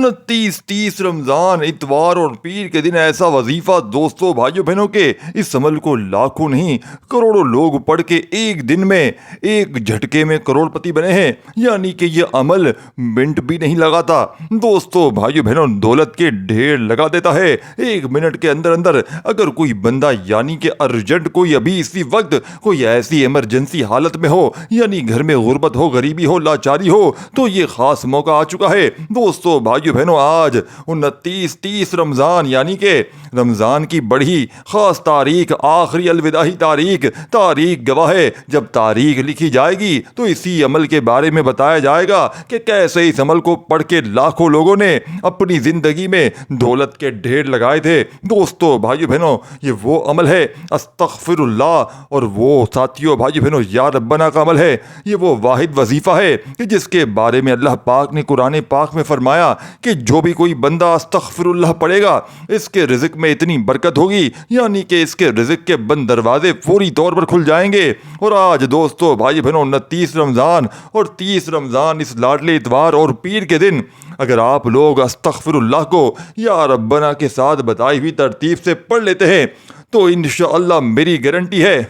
29 رمضان اتوار اور پیر کے دن ایسا وظیفہ دوستوں بھائیوں بہنوں کے اس عمل کو لاکھوں نہیں کروڑوں لوگ پڑھ کے ایک دن میں ایک جھٹکے میں کروڑ پتی بنے ہیں. یعنی کہ یہ عمل منٹ بھی نہیں لگاتا دوستوں بھائیوں بہنوں, دولت کے ڈھیر لگا دیتا ہے. ایک منٹ کے اندر اندر اگر کوئی بندہ یعنی کہ ارجنٹ کوئی ابھی اسی وقت کوئی ایسی ایمرجنسی حالت میں ہو, یعنی گھر میں غربت ہو, غریبی ہو, لاچاری ہو, تو یہ خاص موقع آ چکا ہے دوستوں بھائیوں بہنوں. آج 29 رمضان یعنی کہ رمضان کی بڑی خاص تاریخ, آخری الوداعی تاریخ گواہ ہے. جب تاریخ لکھی جائے گی تو اسی عمل کے بارے میں بتایا جائے گا کہ کیسے اس عمل کو پڑھ کے لاکھوں لوگوں نے اپنی زندگی میں دولت کے ڈھیر لگائے تھے. دوستوں بھائیوں بہنوں, یہ وہ عمل ہے استغفر اللہ, اور وہ ساتھیوں بھائیوں بہنوں یا ربنا کا عمل ہے. یہ وہ واحد وظیفہ ہے کہ جس کے بارے میں اللہ پاک نے قرآن پاک میں فرمایا کہ جو بھی کوئی بندہ استغفر اللہ پڑھے گا اس کے رزق میں اتنی برکت ہوگی, یعنی کہ اس کے رزق کے بند دروازے فوری طور پر کھل جائیں گے. اور آج دوستوں بھائی بہنوں 29 رمضان اور 30 رمضان اس لاڈلے اتوار اور پیر کے دن اگر آپ لوگ استغفر اللہ کو یا ربنا کے ساتھ بتائی ہوئی ترتیب سے پڑھ لیتے ہیں تو انشاءاللہ میری گارنٹی ہے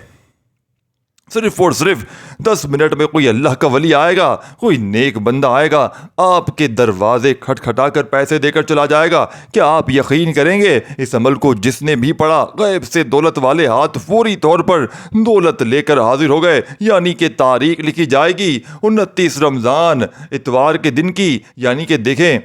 صرف اور صرف 10 منٹ میں کوئی اللہ کا ولی آئے گا, کوئی نیک بندہ آئے گا, آپ کے دروازے کھٹکھٹا کر پیسے دے کر چلا جائے گا. کیا آپ یقین کریں گے اس عمل کو جس نے بھی پڑھا غیب سے دولت والے ہاتھ فوری طور پر دولت لے کر حاضر ہو گئے. یعنی کہ تاریخ لکھی جائے گی 29 رمضان اتوار کے دن کی. یعنی کہ دیکھیں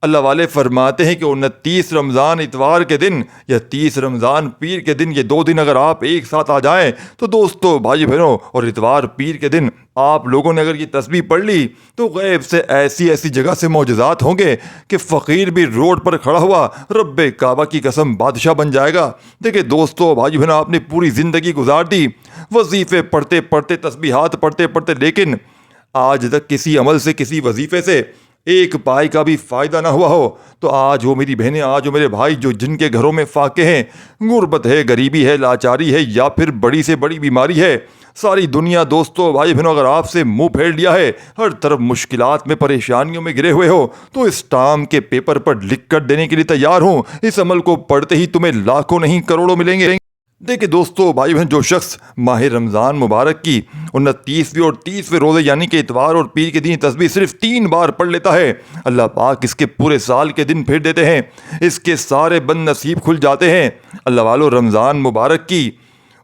اللہ والے فرماتے ہیں کہ 29 رمضان اتوار کے دن یا 30 رمضان پیر کے دن, یہ 2 دن اگر آپ ایک ساتھ آ جائیں تو دوستوں بھائی بہنوں, اور اتوار پیر کے دن آپ لوگوں نے اگر یہ تسبیح پڑھ لی تو غیب سے ایسی جگہ سے معجزات ہوں گے کہ فقیر بھی روڈ پر کھڑا ہوا رب کعبہ کی قسم بادشاہ بن جائے گا. دیکھیں دوستوں بھائی بہنوں, آپ نے پوری زندگی گزار دی وظیفے پڑھتے پڑھتے, تسبیحات پڑھتے پڑھتے, لیکن آج تک کسی عمل سے, کسی وظیفے سے ایک پائی کا بھی فائدہ نہ ہوا ہو. تو آج وہ میری بہنیں, آج وہ میرے بھائی جو جن کے گھروں میں فاقے ہیں, غربت ہے, غریبی ہے, لاچاری ہے, یا پھر بڑی سے بڑی بیماری ہے, ساری دنیا دوستوں بھائی بہنوں اگر آپ سے منہ پھیر لیا ہے, ہر طرف مشکلات میں, پریشانیوں میں گرے ہوئے ہو, تو اس اسٹامپ کے پیپر پر لکھ کر دینے کے لیے تیار ہوں. اس عمل کو پڑھتے ہی تمہیں لاکھوں نہیں کروڑوں ملیں گے. دیکھیں دوستوں بھائی بہن, جو شخص ماہ رمضان مبارک کی 29ویں اور 30ویں روزے یعنی کہ اتوار اور پیر کے دن تسبیح صرف 3 بار پڑھ لیتا ہے, اللہ پاک اس کے پورے سال کے دن پھیر دیتے ہیں, اس کے سارے بد نصیب کھل جاتے ہیں. اللہ والو, رمضان مبارک کی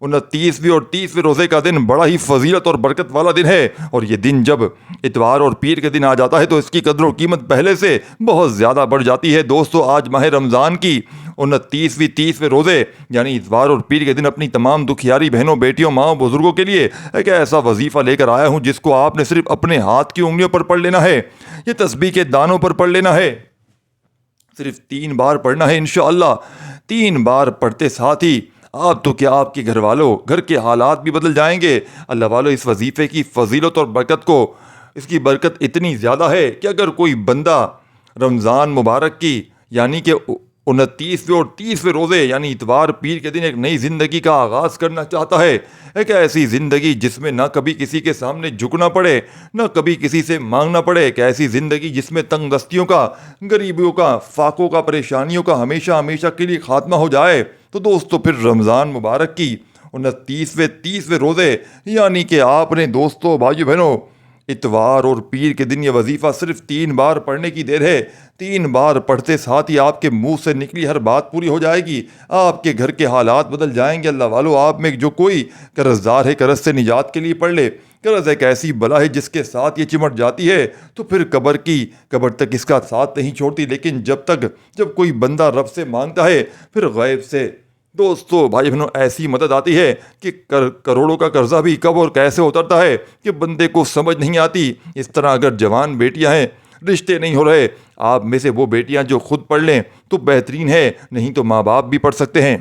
29ویں اور 30ویں روزے کا دن بڑا ہی فضیلت اور برکت والا دن ہے, اور یہ دن جب اتوار اور پیر کے دن آ جاتا ہے تو اس کی قدر و قیمت پہلے سے بہت زیادہ بڑھ جاتی ہے. دوستو آج ماہ رمضان کی 29ویں 30ویں روزے یعنی اتوار اور پیر کے دن اپنی تمام دکھیاری بہنوں, بیٹیوں, ماؤں, بزرگوں کے لیے ایک ایسا وظیفہ لے کر آیا ہوں جس کو آپ نے صرف اپنے ہاتھ کی انگلیوں پر پڑھ لینا ہے, یہ تسبیح کے دانوں پر پڑھ لینا ہے, صرف 3 بار پڑھنا ہے انشاءاللہ. 3 بار پڑھتے ساتھ ہی آپ تو کیا آپ کے گھر والوں, گھر کے حالات بھی بدل جائیں گے. اللہ والوں, اس وظیفے کی فضیلت اور برکت کو, اس کی برکت اتنی زیادہ ہے کہ اگر کوئی بندہ رمضان مبارک کی یعنی کہ 29ویں اور 30ویں روزے یعنی اتوار پیر کے دن ایک نئی زندگی کا آغاز کرنا چاہتا ہے, ایک ایسی زندگی جس میں نہ کبھی کسی کے سامنے جھکنا پڑے, نہ کبھی کسی سے مانگنا پڑے, ایک ایسی زندگی جس میں تنگ دستیوں کا, غریبیوں کا, فاقوں کا, پریشانیوں کا ہمیشہ کے لیے خاتمہ ہو جائے, تو دوستو پھر رمضان مبارک کی 29ویں 30ویں روزے یعنی کہ آپ نے دوستو بھائیو بہنوں اتوار اور پیر کے دن یہ وظیفہ صرف 3 بار پڑھنے کی دیر ہے. 3 بار پڑھتے ساتھ ہی آپ کے منہ سے نکلی ہر بات پوری ہو جائے گی, آپ کے گھر کے حالات بدل جائیں گے. اللہ والو, آپ میں جو کوئی قرض دار ہے قرض سے نجات کے لیے پڑھ لے. قرض ایک ایسی بلا ہے جس کے ساتھ یہ چمٹ جاتی ہے تو پھر قبر تک اس کا ساتھ نہیں چھوڑتی, لیکن جب کوئی بندہ رب سے مانگتا ہے پھر غیب سے دوستو بھائی بہنوں ایسی مدد آتی ہے کہ کروڑوں کا قرضہ بھی کب اور کیسے اترتا ہے کہ بندے کو سمجھ نہیں آتی. اس طرح اگر جوان بیٹیاں ہیں, رشتے نہیں ہو رہے, آپ میں سے وہ بیٹیاں جو خود پڑھ لیں تو بہترین ہے, نہیں تو ماں باپ بھی پڑھ سکتے ہیں.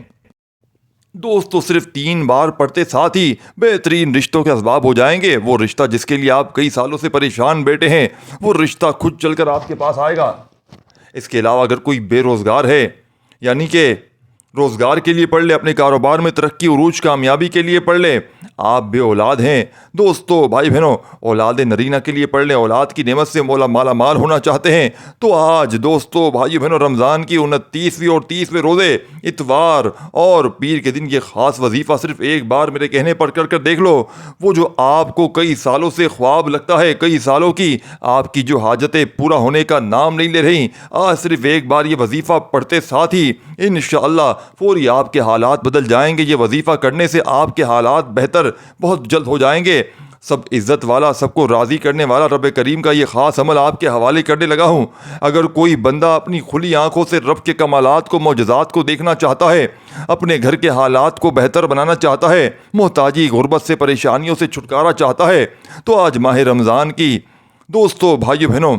دوستو صرف 3 بار پڑھتے ساتھ ہی بہترین رشتوں کے اسباب ہو جائیں گے. وہ رشتہ جس کے لیے آپ کئی سالوں سے پریشان بیٹھے ہیں, وہ رشتہ خود چل کر آپ کے پاس آئے گا. اس کے علاوہ اگر کوئی بے روزگار ہے یعنی کہ روزگار کے لیے پڑھ لیں، اپنے کاروبار میں ترقی عروج کامیابی کے لیے پڑھ لیں۔ آپ بے اولاد ہیں دوستو بھائی بہنوں، اولاد نرینہ کے لیے پڑھ لیں، اولاد کی نعمت سے مالا مال ہونا چاہتے ہیں تو آج دوستو بھائی بہنوں رمضان کی 29ویں اور 30ویں روزے اتوار اور پیر کے دن یہ خاص وظیفہ صرف ایک بار میرے کہنے پر کر دیکھ لو۔ وہ جو آپ کو کئی سالوں سے خواب لگتا ہے، کئی سالوں کی آپ کی جو حاجتیں پورا ہونے کا نام نہیں لے رہی، آج صرف ایک بار یہ وظیفہ پڑھتے ساتھ ہی انشاءاللہ فوری آپ کے حالات بدل جائیں گے۔ یہ وظیفہ کرنے سے آپ کے حالات بہتر بہت جلد ہو جائیں گے۔ سب عزت والا، سب کو راضی کرنے والا رب کریم کا یہ خاص عمل آپ کے حوالے کرنے لگا ہوں۔ اگر کوئی بندہ اپنی کھلی آنکھوں سے رب کے کمالات کو، معجزات کو دیکھنا چاہتا ہے، اپنے گھر کے حالات کو بہتر بنانا چاہتا ہے، محتاجی غربت سے پریشانیوں سے چھٹکارا چاہتا ہے، تو آج ماہ رمضان کی دوستو بھائیو بہنوں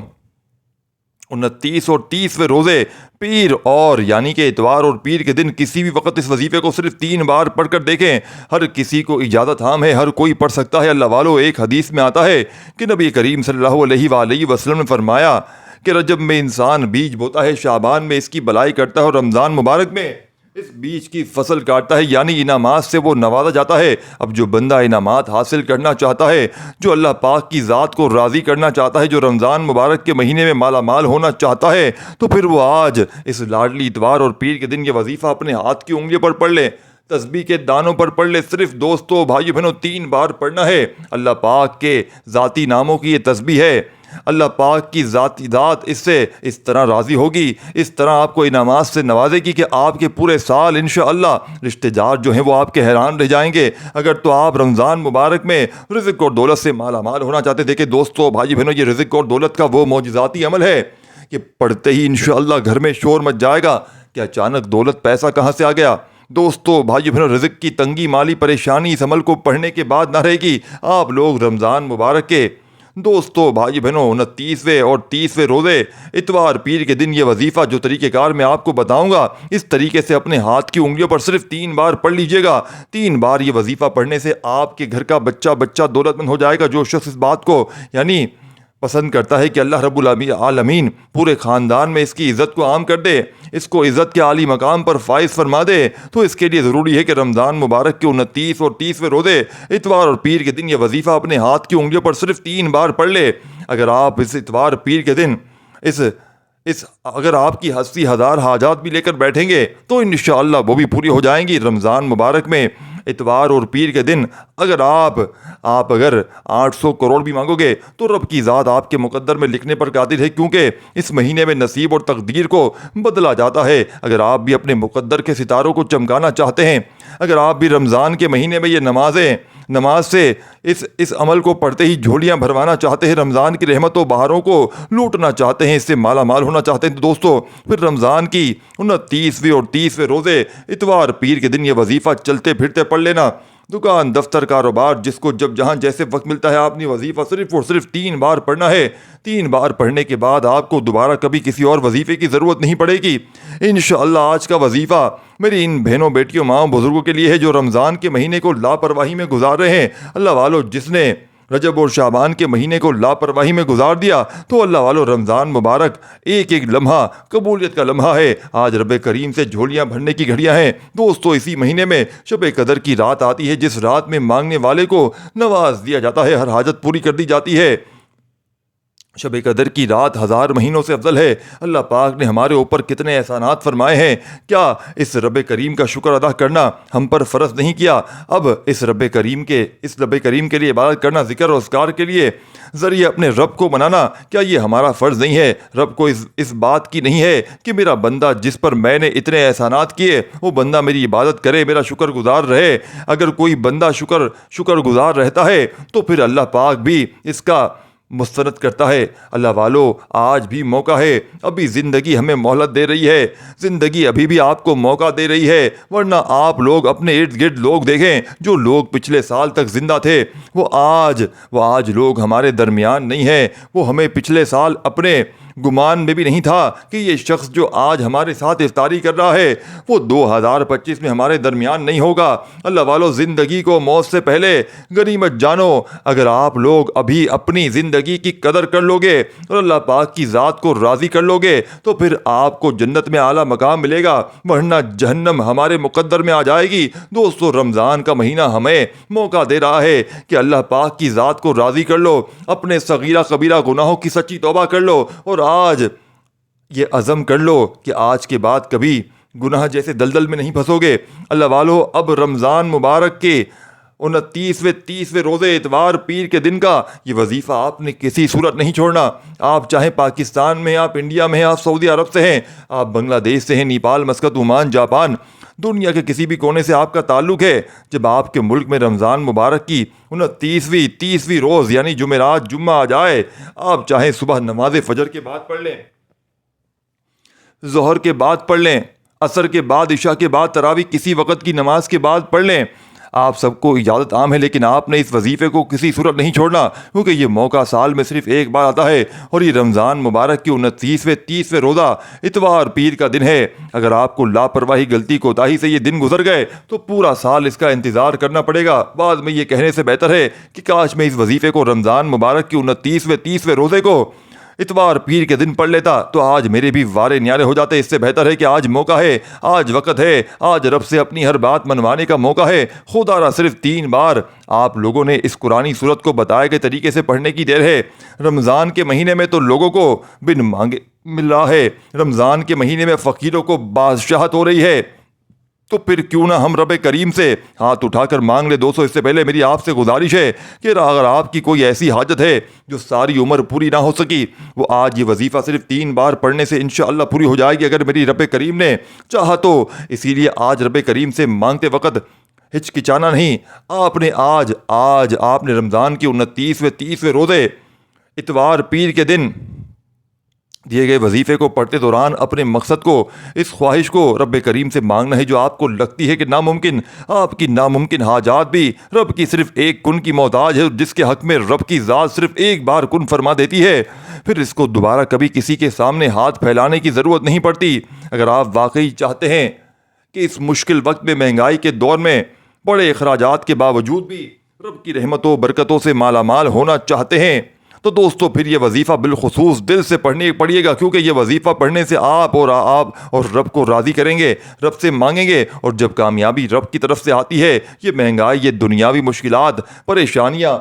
29 اور 30ویں روزے پیر اور یعنی کہ اتوار اور پیر کے دن کسی بھی وقت اس وظیفے کو صرف 3 بار پڑھ کر دیکھیں۔ ہر کسی کو اجازت عام ہے، ہر کوئی پڑھ سکتا ہے۔ اللہ والو، ایک حدیث میں آتا ہے کہ نبی کریم صلی اللہ علیہ وآلہ وسلم نے فرمایا کہ رجب میں انسان بیج بوتا ہے، شعبان میں اس کی بلائی کرتا ہے اور رمضان مبارک میں اس بیج کی فصل کاٹتا ہے، یعنی انعامات سے وہ نوازا جاتا ہے۔ اب جو بندہ انعامات حاصل کرنا چاہتا ہے، جو اللہ پاک کی ذات کو راضی کرنا چاہتا ہے، جو رمضان مبارک کے مہینے میں مالا مال ہونا چاہتا ہے، تو پھر وہ آج اس لاڈلی اتوار اور پیر کے دن یہ وظیفہ اپنے ہاتھ کی انگلیوں پر پڑھ لے، تسبیح کے دانوں پر پڑھ لے۔ صرف دوستو بھائیو بہنوں 3 بار پڑھنا ہے۔ اللہ پاک کے ذاتی ناموں کی یہ تسبیح ہے۔ اللہ پاک کی ذاتی ذات اس سے اس طرح راضی ہوگی، اس طرح آپ کو انعامات سے نوازے گی کہ آپ کے پورے سال انشاءاللہ رشتہ دار جو ہیں وہ آپ کے حیران رہ جائیں گے۔ اگر تو آپ رمضان مبارک میں رزق اور دولت سے مالا مال ہونا چاہتے، دیکھیں دوستو بھائی بہنوں، یہ رزق اور دولت کا وہ معجزاتی عمل ہے کہ پڑھتے ہی انشاءاللہ گھر میں شور مچ جائے گا کہ اچانک دولت پیسہ کہاں سے آ گیا۔ دوستو بھائی بہنوں، رزق کی تنگی، مالی پریشانی اس عمل کو پڑھنے کے بعد نہ رہے گی۔ آپ لوگ رمضان مبارک کے دوستو بھائی بہنوں 29ویں اور 30ویں روزے اتوار پیر کے دن یہ وظیفہ جو طریقہ کار میں آپ کو بتاؤں گا، اس طریقے سے اپنے ہاتھ کی انگلیوں پر صرف 3 بار پڑھ لیجئے گا۔ 3 بار یہ وظیفہ پڑھنے سے آپ کے گھر کا بچہ دولت مند ہو جائے گا۔ جو شخص اس بات کو یعنی پسند کرتا ہے کہ اللہ رب العالمین پورے خاندان میں اس کی عزت کو عام کر دے، اس کو عزت کے عالی مقام پر فائز فرما دے، تو اس کے لیے ضروری ہے کہ رمضان مبارک کے 29 اور 30ویں روزے اتوار اور پیر کے دن یہ وظیفہ اپنے ہاتھ کی انگلیوں پر صرف 3 بار پڑھ لے۔ اگر آپ اس اتوار پیر کے دن اگر آپ کی 80,000 حاجات بھی لے کر بیٹھیں گے تو انشاءاللہ وہ بھی پوری ہو جائیں گی۔ رمضان مبارک میں اتوار اور پیر کے دن اگر آپ 800 کروڑ بھی مانگو گے تو رب کی ذات آپ کے مقدر میں لکھنے پر قادر ہے، کیونکہ اس مہینے میں نصیب اور تقدیر کو بدلا جاتا ہے۔ اگر آپ بھی اپنے مقدر کے ستاروں کو چمکانا چاہتے ہیں، اگر آپ بھی رمضان کے مہینے میں یہ نماز سے اس عمل کو پڑھتے ہی جھولیاں بھروانا چاہتے ہیں، رمضان کی رحمت و بہاروں کو لوٹنا چاہتے ہیں، اس سے مالا مال ہونا چاہتے ہیں، تو دوستو پھر رمضان کی 29ویں اور 30ویں روزے اتوار پیر کے دن یہ وظیفہ چلتے پھرتے پڑھ لینا۔ دکان، دفتر، کاروبار، جس کو جب جہاں جیسے وقت ملتا ہے، آپ نے وظیفہ صرف اور صرف 3 بار پڑھنا ہے۔ 3 بار پڑھنے کے بعد آپ کو دوبارہ کبھی کسی اور وظیفے کی ضرورت نہیں پڑے گی۔ انشاءاللہ آج کا وظیفہ میری ان بہنوں، بیٹیوں، ماؤں، بزرگوں کے لیے ہے جو رمضان کے مہینے کو لاپرواہی میں گزار رہے ہیں۔ اللہ والو، جس نے رجب اور شعبان کے مہینے کو لاپرواہی میں گزار دیا تو اللہ والو رمضان مبارک ایک لمحہ قبولیت کا لمحہ ہے۔ آج رب کریم سے جھولیاں بھرنے کی گھڑیاں ہیں دوستو۔ اسی مہینے میں شب قدر کی رات آتی ہے، جس رات میں مانگنے والے کو نواز دیا جاتا ہے، ہر حاجت پوری کر دی جاتی ہے۔ شب قدر کی رات 1000 مہینوں سے افضل ہے۔ اللہ پاک نے ہمارے اوپر کتنے احسانات فرمائے ہیں، کیا اس رب کریم کا شکر ادا کرنا ہم پر فرض نہیں کیا؟ اب اس رب کریم کے لیے عبادت کرنا، ذکر اور اذکار کے لیے ذریعہ اپنے رب کو منانا، کیا یہ ہمارا فرض نہیں ہے؟ رب کو اس بات کی نہیں ہے کہ میرا بندہ جس پر میں نے اتنے احسانات کیے وہ بندہ میری عبادت کرے، میرا شکر گزار رہے؟ اگر کوئی بندہ شکر گزار رہتا ہے تو پھر اللہ پاک بھی اس کا مسترد کرتا ہے۔ اللہ والو، آج بھی موقع ہے، ابھی زندگی ہمیں مہلت دے رہی ہے، زندگی ابھی بھی آپ کو موقع دے رہی ہے، ورنہ آپ لوگ اپنے ارد گرد لوگ دیکھیں جو لوگ پچھلے سال تک زندہ تھے، وہ آج لوگ ہمارے درمیان نہیں ہیں۔ وہ ہمیں پچھلے سال اپنے گمان میں بھی نہیں تھا کہ یہ شخص جو آج ہمارے ساتھ افطاری کر رہا ہے وہ 2025 میں ہمارے درمیان نہیں ہوگا۔ اللہ والو، زندگی کو موت سے پہلے غنیمت جانو۔ اگر آپ لوگ ابھی اپنی زندگی کی قدر کر لو گے اور اللہ پاک کی ذات کو راضی کر لو گے تو پھر آپ کو جنت میں اعلیٰ مقام ملے گا، ورنہ جہنم ہمارے مقدر میں آ جائے گی۔ دوستو، رمضان کا مہینہ ہمیں موقع دے رہا ہے کہ اللہ پاک کی ذات کو راضی کر لو، اپنے صغیرہ کبیرہ گناہوں کی سچی توبہ کر لو، اور آج یہ عزم کر لو کہ آج کے بعد کبھی گناہ جیسے دلدل میں نہیں پھنسو گے۔ اللہ والو، اب رمضان مبارک کے 29ویں 30ویں روزے اتوار پیر کے دن کا یہ وظیفہ آپ نے کسی صورت نہیں چھوڑنا۔ آپ چاہے پاکستان میں، آپ انڈیا میں ہیں، آپ سعودی عرب سے ہیں، آپ بنگلہ دیش سے ہیں، نیپال، مسقط، عمان، جاپان، دنیا کے کسی بھی کونے سے آپ کا تعلق ہے، جب آپ کے ملک میں رمضان مبارک کی 29ویں 30ویں روز یعنی جمعرات جمعہ آ جائے، آپ چاہے صبح نماز فجر کے بعد پڑھ لیں، ظہر کے بعد پڑھ لیں، عصر کے بعد، عشاء کے بعد، تراویح کسی وقت کی نماز کے بعد پڑھ لیں، آپ سب کو اجازت عام ہے، لیکن آپ نے اس وظیفے کو کسی صورت نہیں چھوڑنا، کیونکہ یہ موقع سال میں صرف ایک بار آتا ہے، اور یہ رمضان مبارک کی 29ویں 30ویں روزہ اتوار پیر کا دن ہے۔ اگر آپ کو لاپرواہی، غلطی، کوتاہی سے یہ دن گزر گئے تو پورا سال اس کا انتظار کرنا پڑے گا۔ بعد میں یہ کہنے سے بہتر ہے کہ کاش میں اس وظیفے کو رمضان مبارک کی 29ویں 30ویں روزے کو اتوار پیر کے دن پڑھ لیتا تو آج میرے بھی وارے نیارے ہو جاتے۔ اس سے بہتر ہے کہ آج موقع ہے، آج وقت ہے، آج رب سے اپنی ہر بات منوانے کا موقع ہے۔ خدا را صرف 3 بار آپ لوگوں نے اس قرآنی صورت کو بتائے گئے طریقے سے پڑھنے کی دیر ہے۔ رمضان کے مہینے میں تو لوگوں کو بن مانگے مل رہا ہے، رمضان کے مہینے میں فقیروں کو بادشاہت ہو رہی ہے، تو پھر کیوں نہ ہم رب کریم سے ہاتھ اٹھا کر مانگ لے۔ دوستو، اس سے پہلے میری آپ سے گزارش ہے کہ اگر آپ کی کوئی ایسی حاجت ہے جو ساری عمر پوری نہ ہو سکی، وہ آج یہ وظیفہ صرف 3 بار پڑھنے سے انشاءاللہ پوری ہو جائے گی، اگر میری رب کریم نے چاہا تو۔ اسی لیے آج رب کریم سے مانگتے وقت ہچکچانا نہیں۔ آپ نے آج آپ نے رمضان کی 29ویں 30ویں روزے اتوار پیر کے دن دیے گئے وظیفے کو پڑھتے دوران اپنے مقصد کو، اس خواہش کو رب کریم سے مانگنا ہے جو آپ کو لگتی ہے کہ ناممکن۔ آپ کی ناممکن حاجات بھی رب کی صرف ایک کن کی محتاج ہے، جس کے حق میں رب کی ذات صرف ایک بار کن فرما دیتی ہے، پھر اس کو دوبارہ کبھی کسی کے سامنے ہاتھ پھیلانے کی ضرورت نہیں پڑتی۔ اگر آپ واقعی چاہتے ہیں کہ اس مشکل وقت میں، مہنگائی کے دور میں، بڑے اخراجات کے باوجود بھی رب کی رحمتوں برکتوں سے مالا مال ہونا چاہتے ہیں تو دوستو پھر یہ وظیفہ بالخصوص دل سے پڑھیے گا، کیونکہ یہ وظیفہ پڑھنے سے آپ اور رب کو راضی کریں گے، رب سے مانگیں گے، اور جب کامیابی رب کی طرف سے آتی ہے، یہ مہنگائی، یہ دنیاوی مشکلات، پریشانیاں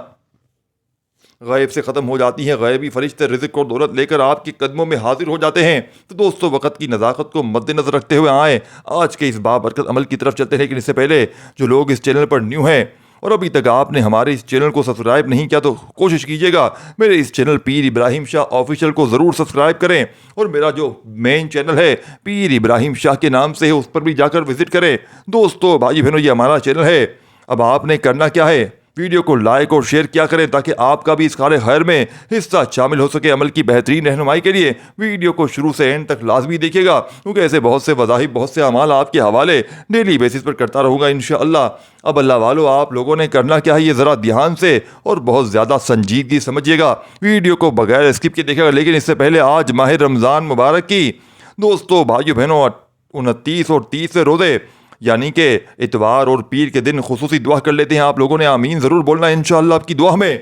غیب سے ختم ہو جاتی ہیں، غیبی فرشتے رزق اور دولت لے کر آپ کے قدموں میں حاضر ہو جاتے ہیں۔ تو دوستو، وقت کی نزاکت کو مد نظر رکھتے ہوئے آئیں آج کے اس بابرکت عمل کی طرف چلتے ہیں، لیکن اس سے پہلے جو لوگ اس چینل پر نیو ہیں اور ابھی تک آپ نے ہمارے اس چینل کو سبسکرائب نہیں کیا تو کوشش کیجیے گا، میرے اس چینل پیر ابراہیم شاہ آفیشیل کو ضرور سبسکرائب کریں، اور میرا جو مین چینل ہے پیر ابراہیم شاہ کے نام سے ہے، اس پر بھی جا کر وزٹ کریں۔ دوستو، بھائی بہنوں، یہ ہمارا چینل ہے، اب آپ نے کرنا کیا ہے، ویڈیو کو لائک اور شیئر کیا کریں تاکہ آپ کا بھی اس کار خیر میں حصہ شامل ہو سکے۔ عمل کی بہترین رہنمائی کے لیے ویڈیو کو شروع سے اینڈ تک لازمی دیکھیے گا، کیونکہ ایسے بہت سے وظائف، بہت سے اعمال آپ کے حوالے ڈیلی بیسس پر کرتا رہوں گا انشاءاللہ۔ اب اللہ والو، آپ لوگوں نے کرنا کیا ہے، یہ ذرا دھیان سے اور بہت زیادہ سنجیدگی سمجھیے گا، ویڈیو کو بغیر اسکپ کے دیکھے گا۔ لیکن اس سے پہلے آج ماہ رمضان مبارک کی دوستو، بھائیو بہنوں، 29 اور 30ویں روزے یعنی کہ اتوار اور پیر کے دن خصوصی دعا کر لیتے ہیں۔ آپ لوگوں نے آمین ضرور بولنا ہے، انشاءاللہ آپ کی دعا میں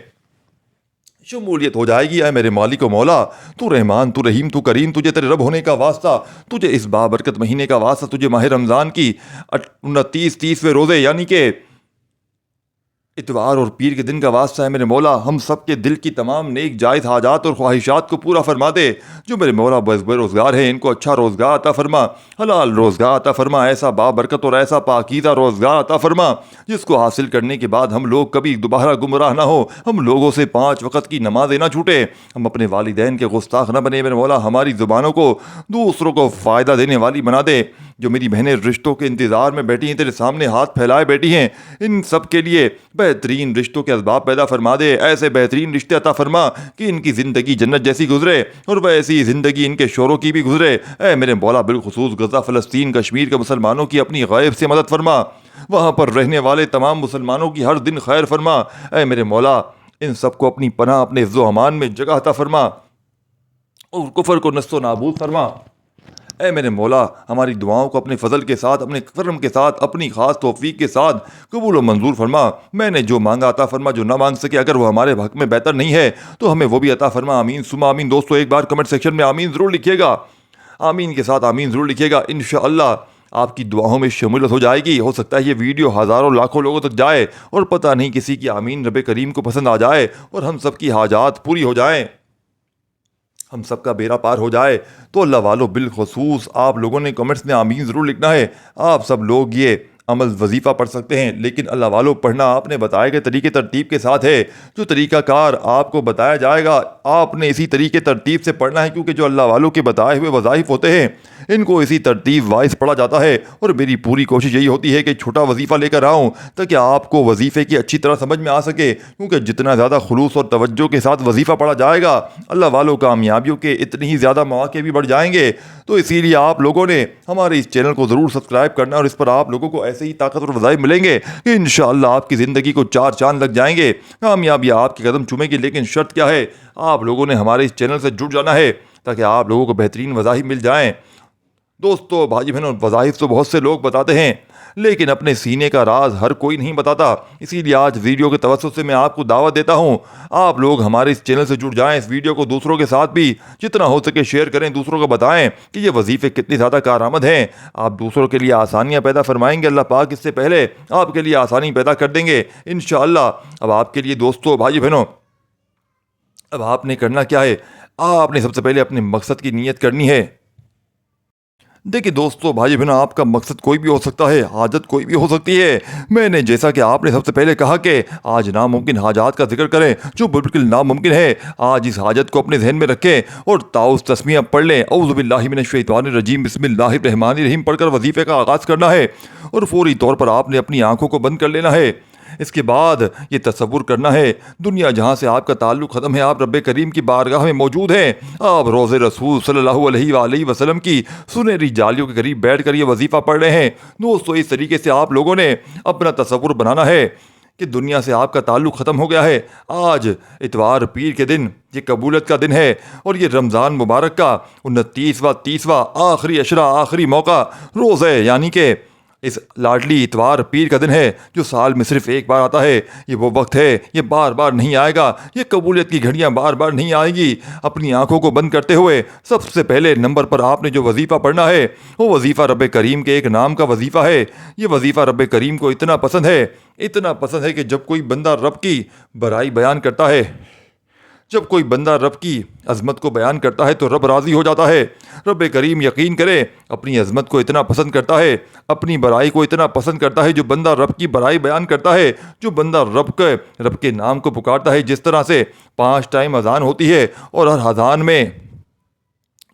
شمولیت ہو جائے گی۔ اے میرے مالک و مولا، تو رحمان، تو رحیم، تو کریم، تجھے تیرے رب ہونے کا واسطہ، تجھے اس بابرکت مہینے کا واسطہ، تجھے ماہ رمضان کی 29 30ویں روزے یعنی کہ اتوار اور پیر کے دن کا واسطہ ہے میرے مولا، ہم سب کے دل کی تمام نیک جائز حاجات اور خواہشات کو پورا فرما دے۔ جو میرے مولا بے روزگار ہیں، ان کو اچھا روزگار عطا فرما، حلال روزگار عطا فرما، ایسا بابرکت اور ایسا پاکیزہ روزگار عطا فرما جس کو حاصل کرنے کے بعد ہم لوگ کبھی دوبارہ گمراہ نہ ہو، ہم لوگوں سے 5 وقت کی نمازیں نہ چھوٹے، ہم اپنے والدین کے گستاخ نہ بنے میرے مولا، ہماری زبانوں کو دوسروں کو فائدہ دینے والی بنا دے۔ جو میری بہنیں رشتوں کے انتظار میں بیٹھی ہیں، تیرے سامنے ہاتھ پھیلائے بیٹھی ہیں، ان سب کے لیے بہترین رشتوں کے اسباب پیدا فرما دے، ایسے بہترین رشتے عطا فرما کہ ان کی زندگی جنت جیسی گزرے اور ویسی زندگی ان کے شوروں کی بھی گزرے۔ اے میرے مولا، بالخصوص غزہ، فلسطین، کشمیر کے مسلمانوں کی اپنی غیب سے مدد فرما، وہاں پر رہنے والے تمام مسلمانوں کی ہر دن خیر فرما۔ اے میرے مولا، ان سب کو اپنی پناہ، اپنے عز و امان میں جگہ عطا فرما، اور کفر کو نست و نابود فرما۔ اے میرے مولا، ہماری دعاؤں کو اپنے فضل کے ساتھ، اپنے کرم کے ساتھ، اپنی خاص توفیق کے ساتھ قبول و منظور فرما۔ میں نے جو مانگا عطا فرما، جو نہ مانگ سکے اگر وہ ہمارے حق میں بہتر نہیں ہے تو ہمیں وہ بھی عطا فرما۔ آمین ثم آمین۔ دوستو ایک بار کمنٹ سیکشن میں آمین ضرور لکھیے گا، آمین کے ساتھ آمین ضرور لکھیے گا۔ انشاءاللہ آپ کی دعاؤں میں شمولیت ہو جائے گی۔ ہو سکتا ہے یہ ویڈیو ہزاروں لاکھوں لوگوں تک جائے اور پتہ نہیں کسی کی آمین رب کریم کو پسند آ جائے اور ہم سب کی حاجات پوری ہو جائیں، ہم سب کا بیڑا پار ہو جائے۔ تو اللہ والو بالخصوص آپ لوگوں نے کمنٹس میں آمین ضرور لکھنا ہے۔ آپ سب لوگ یہ عمل وظیفہ پڑھ سکتے ہیں، لیکن اللہ والو پڑھنا آپ نے بتائے گئے طریقے ترتیب کے ساتھ ہے۔ جو طریقہ کار آپ کو بتایا جائے گا آپ نے اسی طریقے ترتیب سے پڑھنا ہے، کیونکہ جو اللہ والوں کے بتائے ہوئے وظائف ہوتے ہیں ان کو اسی ترتیب وائز پڑھا جاتا ہے۔ اور میری پوری کوشش یہی ہوتی ہے کہ چھوٹا وظیفہ لے کر آؤں تاکہ آپ کو وظیفے کی اچھی طرح سمجھ میں آ سکے، کیونکہ جتنا زیادہ خلوص اور توجہ کے ساتھ وظیفہ پڑھا جائے گا اللہ والوں کامیابیوں کے اتنی ہی زیادہ مواقع بھی بڑھ جائیں گے۔ تو اسی لیے آپ لوگوں نے ہمارے اس چینل کو ضرور سبسکرائب کرنا، اور اس پر آپ لوگوں کو ایسے ہی طاقتور وظائف ملیں گے کہ انشاءاللہ آپ کی زندگی کو چار چاند لگ جائیں گے، کامیابی آپ کے قدم چومے گی۔ لیکن شرط کیا ہے؟ آپ لوگوں نے ہمارے اس چینل سے جڑ جانا ہے تاکہ آپ لوگوں کو بہترین وظائف مل جائیں۔ دوستو بھائی بہنوں، وظائف تو بہت سے لوگ بتاتے ہیں لیکن اپنے سینے کا راز ہر کوئی نہیں بتاتا۔ اسی لیے آج ویڈیو کے توسط سے میں آپ کو دعوت دیتا ہوں، آپ لوگ ہمارے اس چینل سے جڑ جائیں۔ اس ویڈیو کو دوسروں کے ساتھ بھی جتنا ہو سکے شیئر کریں، دوسروں کو بتائیں کہ یہ وظیفے کتنی زیادہ کارآمد ہیں۔ آپ دوسروں کے لیے آسانیاں پیدا فرمائیں گے، اللہ پاک اس سے پہلے آپ کے لیے آسانی پیدا کر دیں گے انشاءاللہ۔ اب آپ کے لیے دوستو بھائی بہنوں، اب آپ نے کرنا کیا ہے؟ آپ نے سب سے پہلے اپنے مقصد کی نیت کرنی ہے۔ دیکھیے دوستو بھائی بہنوں، آپ کا مقصد کوئی بھی ہو سکتا ہے، حاجت کوئی بھی ہو سکتی ہے۔ میں نے جیسا کہ آپ نے سب سے پہلے کہا کہ آج ناممکن حاجات کا ذکر کریں جو بالکل ناممکن ہے، آج اس حاجت کو اپنے ذہن میں رکھیں اور تعوذ تسمیہ پڑھ لیں۔ اعوذ باللہ من الشیطان الرجیم، بسم اللہ الرحمن الرحیم پڑھ کر وظیفے کا آغاز کرنا ہے، اور فوری طور پر آپ نے اپنی آنکھوں کو بند کر لینا ہے۔ اس کے بعد یہ تصور کرنا ہے دنیا جہاں سے آپ کا تعلق ختم ہے، آپ رب کریم کی بارگاہ میں موجود ہیں، آپ روضے رسول صلی اللہ علیہ وآلہ وسلم کی سنہری جالیوں کے قریب بیٹھ کر یہ وظیفہ پڑھ رہے ہیں۔ دوستو اس طریقے سے آپ لوگوں نے اپنا تصور بنانا ہے کہ دنیا سے آپ کا تعلق ختم ہو گیا ہے۔ آج اتوار پیر کے دن یہ قبولیت کا دن ہے، اور یہ رمضان مبارک کا 29واں آخری عشرہ، آخری موقع روزہ، یعنی کہ اس لاڈلی اتوار پیر کا دن ہے جو سال میں صرف ایک بار آتا ہے۔ یہ وہ وقت ہے، یہ بار بار نہیں آئے گا، یہ قبولیت کی گھڑیاں بار بار نہیں آئے گی۔ اپنی آنکھوں کو بند کرتے ہوئے سب سے پہلے نمبر پر آپ نے جو وظیفہ پڑھنا ہے وہ وظیفہ رب کریم کے ایک نام کا وظیفہ ہے۔ یہ وظیفہ رب کریم کو اتنا پسند ہے، اتنا پسند ہے کہ جب کوئی بندہ رب کی بڑائی بیان کرتا ہے، جب کوئی بندہ رب کی عظمت کو بیان کرتا ہے تو رب راضی ہو جاتا ہے۔ رب کریم یقین کرے اپنی عظمت کو اتنا پسند کرتا ہے، اپنی بڑائی کو اتنا پسند کرتا ہے۔ جو بندہ رب کی بڑائی بیان کرتا ہے، جو بندہ رب کے نام کو پکارتا ہے، جس طرح سے 5 ٹائم اذان ہوتی ہے اور ہر اذان میں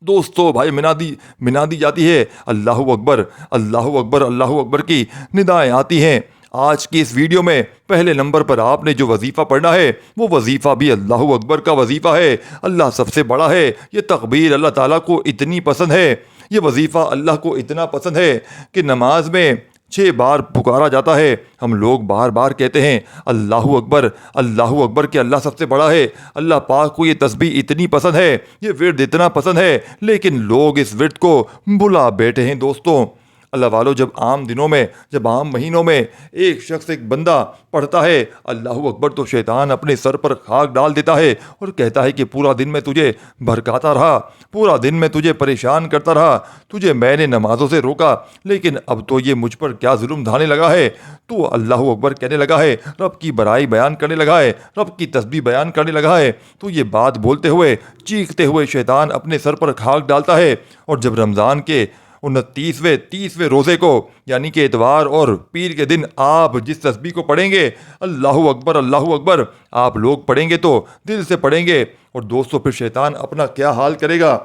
دوستو بھائی منادی جاتی ہے، اللہ اکبر اللہ اکبر اللہ اکبر کی ندائیں آتی ہیں۔ آج کی اس ویڈیو میں پہلے نمبر پر آپ نے جو وظیفہ پڑھنا ہے وہ وظیفہ بھی اللہ اکبر کا وظیفہ ہے۔ اللہ سب سے بڑا ہے، یہ تکبیر اللہ تعالیٰ کو اتنی پسند ہے، یہ وظیفہ اللہ کو اتنا پسند ہے کہ نماز میں 6 بار پکارا جاتا ہے۔ ہم لوگ بار بار کہتے ہیں اللہ اکبر کہ اللہ سب سے بڑا ہے۔ اللہ پاک کو یہ تسبیح اتنی پسند ہے، یہ ورد اتنا پسند ہے، لیکن لوگ اس ورد کو بھلا بیٹھے ہیں۔ دوستوں اللہ والو، جب عام دنوں میں، جب عام مہینوں میں ایک شخص، ایک بندہ پڑھتا ہے اللہ اکبر تو شیطان اپنے سر پر خاک ڈال دیتا ہے اور کہتا ہے کہ پورا دن میں تجھے بھڑکاتا رہا، پورا دن میں تجھے پریشان کرتا رہا، تجھے میں نے نمازوں سے روکا، لیکن اب تو یہ مجھ پر کیا ظلم ڈھانے لگا ہے، تو اللہ اکبر کہنے لگا ہے، رب کی بڑائی بیان کرنے لگا ہے، رب کی تسبیح بیان کرنے لگا ہے۔ تو یہ بات بولتے ہوئے، چیختے ہوئے شیطان اپنے سر پر خاک ڈالتا ہے، اور جب رمضان کے 29ویں روزے کو، یعنی کہ اتوار اور پیر کے دن آپ جس تسبیح کو پڑھیں گے اللہ اکبر آپ لوگ پڑھیں گے تو دل سے پڑھیں گے، اور دوستو پھر شیطان اپنا کیا حال کرے گا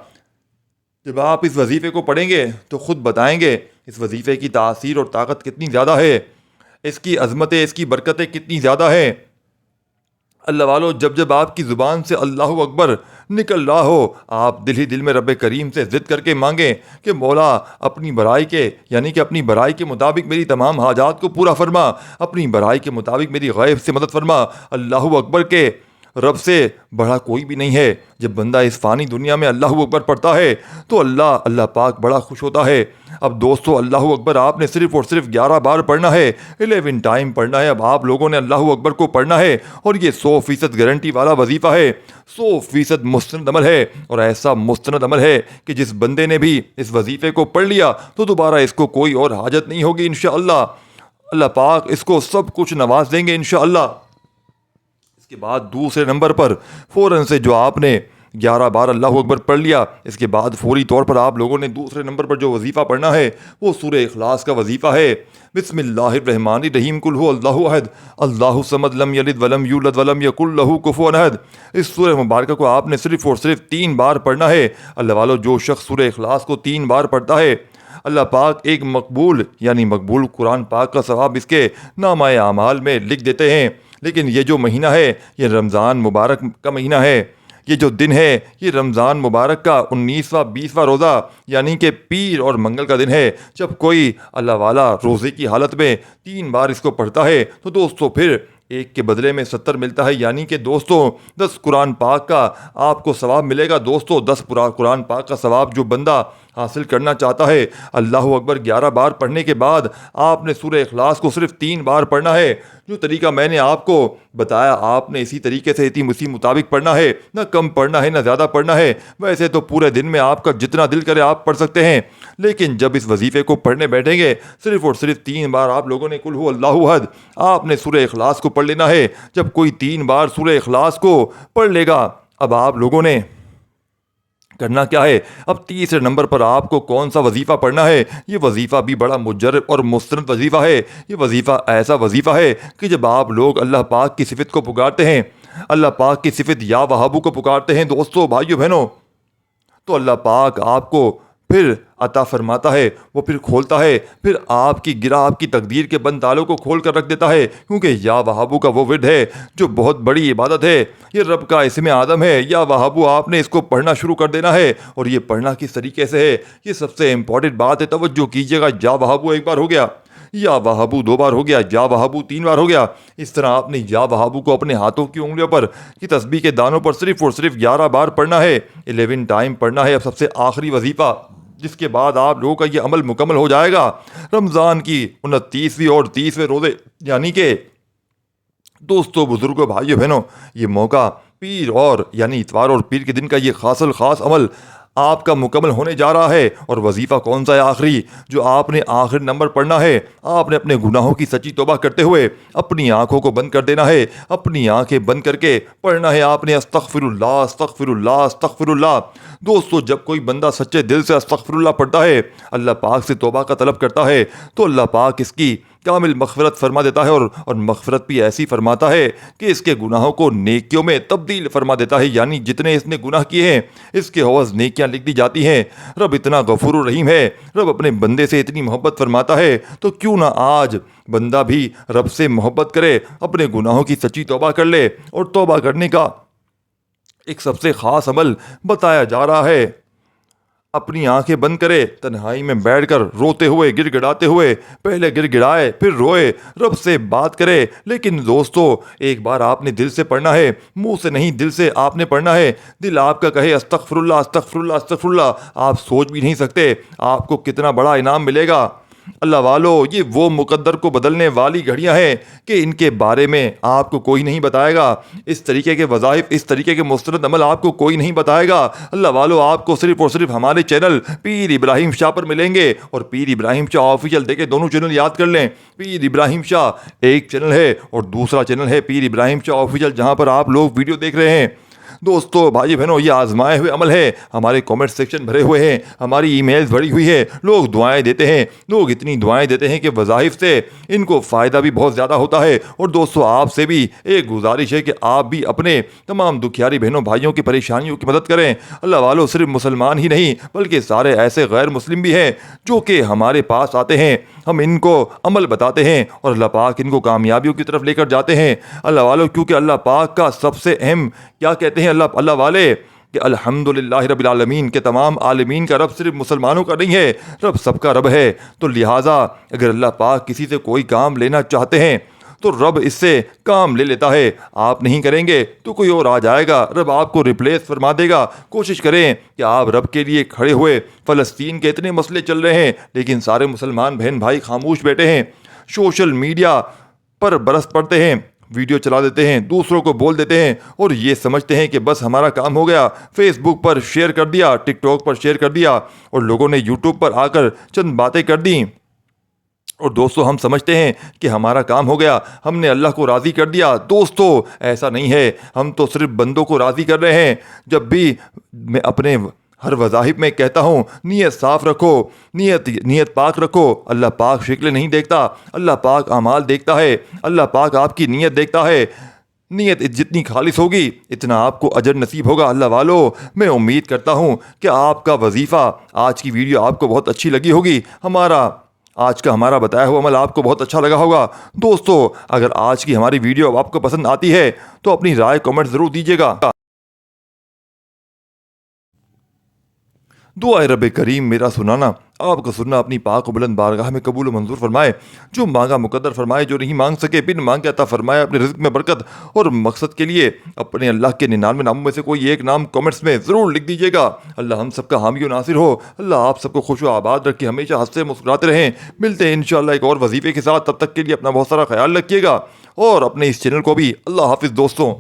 جب آپ اس وظیفے کو پڑھیں گے تو خود بتائیں گے اس وظیفے کی تاثیر اور طاقت کتنی زیادہ ہے، اس کی عظمتیں، اس کی برکتیں کتنی زیادہ ہیں۔ اللہ والو، جب آپ کی زبان سے اللہ اکبر نکل رہا ہو، آپ دل ہی دل میں رب کریم سے ضد کر کے مانگیں کہ مولا اپنی بڑائی کے، یعنی کہ اپنی بڑائی کے مطابق میری تمام حاجات کو پورا فرما، اپنی بڑائی کے مطابق میری غیب سے مدد فرما۔ اللہ اکبر کے رب سے بڑا کوئی بھی نہیں ہے۔ جب بندہ اس فانی دنیا میں اللہ اکبر پڑھتا ہے تو اللہ پاک بڑا خوش ہوتا ہے۔ اب دوستو اللہ اکبر آپ نے صرف اور صرف 11 بار پڑھنا ہے، 11 ٹائم پڑھنا ہے۔ اب آپ لوگوں نے اللہ اکبر کو پڑھنا ہے اور یہ 100% گارنٹی والا وظیفہ ہے، 100% مستند عمل ہے، اور ایسا مستند عمل ہے کہ جس بندے نے بھی اس وظیفے کو پڑھ لیا تو دوبارہ اس کو کوئی اور حاجت نہیں ہوگی انشاءاللہ۔ اللہ پاک اس کو سب کچھ نواز دیں گے انشاءاللہ۔ اس کے بعد دوسرے نمبر پر فوراً سے جو آپ نے 11 بار اللہ اکبر پڑھ لیا، اس کے بعد فوری طور پر آپ لوگوں نے دوسرے نمبر پر جو وظیفہ پڑھنا ہے وہ سورہ اخلاص کا وظیفہ ہے۔ بسم اللہ الرحمن الرحیم، قل هو اللہ احد اللہ الصمد لم یلد ولم یولد ولم یکن لہ کفوا احد۔ اس سورہ مبارکہ کو آپ نے صرف اور صرف 3 بار پڑھنا ہے۔ اللہ والو، جو شخص سورہ اخلاص کو 3 بار پڑھتا ہے، اللہ پاک ایک مقبول قرآن پاک کا ثواب اس کے نامہ اعمال میں لکھ دیتے ہیں۔ لیکن یہ جو مہینہ ہے یہ رمضان مبارک کا مہینہ ہے، یہ جو دن ہے یہ رمضان مبارک کا 19واں 20واں روزہ یعنی کہ پیر اور منگل کا دن ہے۔ جب کوئی اللہ والا روزے کی حالت میں 3 بار اس کو پڑھتا ہے تو دوستو پھر 1 کے بدلے میں 70 ملتا ہے، یعنی کہ دوستو 10 قرآن پاک کا آپ کو ثواب ملے گا۔ دوستو 10 قرآن پاک کا ثواب جو بندہ حاصل کرنا چاہتا ہے، اللہ اکبر 11 بار پڑھنے کے بعد آپ نے سورہ اخلاص کو صرف 3 بار پڑھنا ہے۔ جو طریقہ میں نے آپ کو بتایا آپ نے اسی طریقے سے اسی مطابق پڑھنا ہے، نہ کم پڑھنا ہے نہ زیادہ پڑھنا ہے۔ ویسے تو پورے دن میں آپ کا جتنا دل کرے آپ پڑھ سکتے ہیں، لیکن جب اس وظیفے کو پڑھنے بیٹھیں گے صرف اور صرف 3 بار آپ لوگوں نے قل هو اللہ احد آپ نے سورہ اخلاص کو پڑھ لینا ہے۔ جب کوئی 3 بار سورہ اخلاص کو پڑھ لے گا، اب آپ لوگوں نے کرنا کیا ہے؟ اب تیسرے نمبر پر آپ کو کون سا وظیفہ پڑھنا ہے؟ یہ وظیفہ بھی بڑا مجرب اور مستند وظیفہ ہے۔ یہ وظیفہ ایسا وظیفہ ہے کہ جب آپ لوگ اللہ پاک کی صفت کو پکارتے ہیں، اللہ پاک کی صفت یا وہابو کو پکارتے ہیں دوستو بھائیو بہنوں، تو اللہ پاک آپ کو پھر عطا فرماتا ہے، وہ پھر کھولتا ہے، پھر آپ کی تقدیر کے بند تالوں کو کھول کر رکھ دیتا ہے، کیونکہ یا وہابو کا وہ ورد ہے جو بہت بڑی عبادت ہے، یہ رب کا اسم اعظم ہے۔ یا وہابو آپ نے اس کو پڑھنا شروع کر دینا ہے، اور یہ پڑھنا کس طریقے سے ہے یہ سب سے امپورٹنٹ بات ہے، توجہ کیجیے گا۔ یا وہابو 1 بار ہو گیا، یا وہابو 2 بار ہو گیا، یا وہابو 3 بار ہو گیا۔ اس طرح آپ نے یا وہابو کو اپنے ہاتھوں کی انگلیوں پر کی تسبیح کے دانوں پر صرف اور صرف 11 بار پڑھنا ہے، 11 ٹائم پڑھنا ہے۔ اب سب سے آخری وظیفہ جس کے بعد آپ لوگوں کا یہ عمل مکمل ہو جائے گا، رمضان کی 29ویں اور 30ویں روزے یعنی کہ دوستو بزرگوں بھائیو بہنوں، یہ موقع پیر اور یعنی اتوار اور پیر کے دن کا یہ خاص عمل آپ کا مکمل ہونے جا رہا ہے۔ اور وظیفہ کون سا ہے آخری جو آپ نے آخر نمبر پڑھنا ہے؟ آپ نے اپنے گناہوں کی سچی توبہ کرتے ہوئے اپنی آنکھوں کو بند کر دینا ہے، اپنی آنکھیں بند کر کے پڑھنا ہے آپ نے استغفر اللہ استغفر اللہ استغفر اللہ۔ دوستو جب کوئی بندہ سچے دل سے استغفر اللہ پڑھتا ہے، اللہ پاک سے توبہ کا طلب کرتا ہے، تو اللہ پاک اس کی کامل مغفرت فرما دیتا ہے، اور مغفرت بھی ایسی فرماتا ہے کہ اس کے گناہوں کو نیکیوں میں تبدیل فرما دیتا ہے، یعنی جتنے اس نے گناہ کیے ہیں اس کے عوض نیکیاں لکھ دی جاتی ہیں۔ رب اتنا غفور الرحیم ہے، رب اپنے بندے سے اتنی محبت فرماتا ہے، تو کیوں نہ آج بندہ بھی رب سے محبت کرے، اپنے گناہوں کی سچی توبہ کر لے۔ اور توبہ کرنے کا ایک سب سے خاص عمل بتایا جا رہا ہے، اپنی آنکھیں بند کرے، تنہائی میں بیٹھ کر روتے ہوئے گڑ گڑاتے ہوئے، پہلے گڑ گڑائے پھر روئے، رب سے بات کرے۔ لیکن دوستو ایک بار آپ نے دل سے پڑھنا ہے، منہ سے نہیں، دل سے آپ نے پڑھنا ہے۔ دل آپ کا کہے استغفر اللہ استغفر اللہ استغفر اللہ، آپ سوچ بھی نہیں سکتے آپ کو کتنا بڑا انعام ملے گا۔ اللہ والو، یہ وہ مقدر کو بدلنے والی گھڑیاں ہیں کہ ان کے بارے میں آپ کو کوئی نہیں بتائے گا، اس طریقے کے وظائف، اس طریقے کے مستند عمل آپ کو کوئی نہیں بتائے گا۔ اللہ والو، آپ کو صرف اور صرف ہمارے چینل پیر ابراہیم شاہ پر ملیں گے، اور پیر ابراہیم شاہ آفیشیل، دیکھیں دونوں چینل یاد کر لیں، پیر ابراہیم شاہ ایک چینل ہے اور دوسرا چینل ہے پیر ابراہیم شاہ آفیشیل، جہاں پر آپ لوگ ویڈیو دیکھ رہے ہیں۔ دوستو بھائی بہنوں، یہ آزمائے ہوئے عمل ہے، ہمارے کامنٹ سیکشن بھرے ہوئے ہیں، ہماری ای میلز بھری ہوئی ہے، لوگ دعائیں دیتے ہیں، لوگ اتنی دعائیں دیتے ہیں کہ وظائف سے ان کو فائدہ بھی بہت زیادہ ہوتا ہے۔ اور دوستو آپ سے بھی ایک گزارش ہے کہ آپ بھی اپنے تمام دکھیاری بہنوں بھائیوں کی پریشانیوں کی مدد کریں۔ اللہ والو، صرف مسلمان ہی نہیں بلکہ سارے ایسے غیر مسلم بھی ہیں جو کہ ہمارے پاس آتے ہیں، ہم ان کو عمل بتاتے ہیں اور اللہ پاک ان کو کامیابیوں کی طرف لے کر جاتے ہیں۔ اللہ والو، کیونکہ اللہ پاک کا سب سے اہم کیا کہتے ہیں اللہ والے کہ الحمدللہ رب العالمین، کے تمام عالمین کا رب صرف مسلمانوں کا نہیں ہے، رب سب کا رب ہے۔ تو لہٰذا اگر اللہ پاک کسی سے کوئی کام لینا چاہتے ہیں تو رب اس سے کام لے لیتا ہے. آپ نہیں کریں گے تو کوئی اور آ جائے گا, رب آپ کو ریپلیس فرما دے گا. کوشش کریں کہ آپ رب کے لیے کھڑے ہوئے. فلسطین کے اتنے مسئلے چل رہے ہیں لیکن سارے مسلمان بہن بھائی خاموش بیٹھے ہیں. سوشل میڈیا پر برس پڑتے ہیں, ویڈیو چلا دیتے ہیں, دوسروں کو بول دیتے ہیں اور یہ سمجھتے ہیں کہ بس ہمارا کام ہو گیا. فیس بک پر شیئر کر دیا, ٹک ٹاک پر شیئر کر دیا اور لوگوں نے یوٹیوب پر آ کر چند باتیں کر دیں. اور دوستو ہم سمجھتے ہیں کہ ہمارا کام ہو گیا, ہم نے اللہ کو راضی کر دیا. دوستو ایسا نہیں ہے, ہم تو صرف بندوں کو راضی کر رہے ہیں. جب بھی میں اپنے ہر وظائف میں کہتا ہوں نیت صاف رکھو, نیت پاک رکھو. اللہ پاک شکلیں نہیں دیکھتا, اللہ پاک اعمال دیکھتا ہے. اللہ پاک آپ کی نیت دیکھتا ہے. نیت جتنی خالص ہوگی اتنا آپ کو اجر نصیب ہوگا. اللہ والو, میں امید کرتا ہوں کہ آپ کا وظیفہ, آج کی ویڈیو آپ کو بہت اچھی لگی ہوگی. آج کا ہمارا بتایا ہوا عمل آپ کو بہت اچھا لگا ہوگا. دوستو اگر آج کی ہماری ویڈیو آپ کو پسند آتی ہے تو اپنی رائے کمنٹ ضرور دیجیے گا. دعائے رب کریم میرا سنانا, آپ کا سننا اپنی پاک و بلند بارگاہ میں قبول و منظور فرمائے. جو مانگا مقدر فرمائے, جو نہیں مانگ سکے بن مانگے عطا فرمائے. اپنے رزق میں برکت اور مقصد کے لیے اپنے اللہ کے 99 ناموں میں سے کوئی ایک نام کمنٹس میں ضرور لکھ دیجیے گا. اللہ ہم سب کا حامی و ناصر ہو. اللہ آپ سب کو خوش و آباد رکھے, ہمیشہ ہنستے مسکراتے رہیں. ملتے ہیں انشاءاللہ ایک اور وظیفے کے ساتھ. تب تک کے لیے اپنا بہت سارا خیال رکھیے گا اور اپنے اس چینل کو بھی. اللہ حافظ دوستوں.